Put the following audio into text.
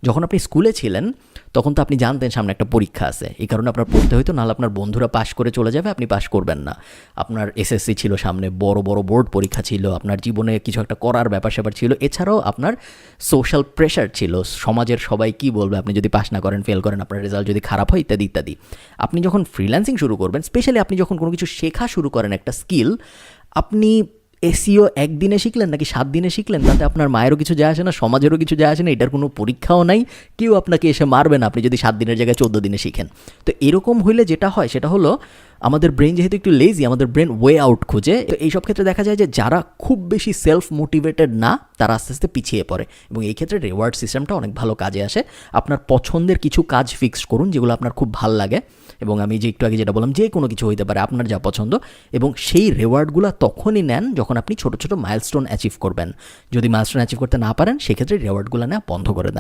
যখন আপনি স্কুলে ছিলেন তখন তো আপনি জানতেন সামনে একটা পরীক্ষা আছে, এই কারণে আপনার পড়তে হইতো, নাহলে আপনার বন্ধুরা পাশ করে চলে যাবে, আপনি পাশ করবেন না। আপনার এসএসসি ছিল সামনে, বড় বড় বোর্ড পরীক্ষা ছিল, আপনার জীবনে কিছু একটা করার ব্যাপার স্যাপার ছিল, এছাড়াও আপনার সোশ্যাল প্রেশার ছিল, সমাজের সবাই কি বলবে আপনি যদি পাশ না করেন, ফেল করেন, আপনার রেজাল্ট যদি খারাপ হয়, ইত্যাদি ইত্যাদি। আপনি যখন ফ্রিল্যান্সিং শুরু করবেন, স্পেশালি আপনি যখন কোনো কিছু শেখা শুরু করেন, একটা স্কিল, আপনি এসইও একদিনে শিখলেন নাকি 7 দিনে শিখলেন, তাতে আপনার মায়েরও কিছু যায় আসে না, সমাজেরও কিছু যায় আসে না, এটার কোনো পরীক্ষাও নাই, কেউ আপনাকে এসে মারবে না আপনি যদি 7 দিনের জায়গায় 14 দিনে শিখেন। তো এরকম হইলে যেটা হয় সেটা হলো, আমাদের ব্রেন যেহেতু একটু লেজি, আমাদের ব্রেন ওয়ে আউট খুঁজে। তো এইসব ক্ষেত্রে দেখা যায় যে যারা খুব বেশি সেলফ মোটিভেটেড না, তারা আস্তে আস্তে পিছিয়ে পড়ে, এবং এই ক্ষেত্রে রিওয়ার্ড সিস্টেমটা অনেক ভালো কাজে আসে। আপনার পছন্দের কিছু কাজ ফিক্সড করুন যেগুলো আপনার খুব ভাল লাগে, এবং আমি যে একটু আগে যেটা বললাম, যে কোনো কিছু হইতে পারে আপনার যা পছন্দ, এবং সেই রিওয়ার্ডগুলো তখনই নেন যখন আপনি ছোটো ছোটো মাইলস্টোন অ্যাচিভ করবেন। যদি মাইলস্টোন অ্যাচিভ করতে না পারেন, সেক্ষেত্রে রিওয়ার্ডগুলো নেওয়া বন্ধ করে দেন।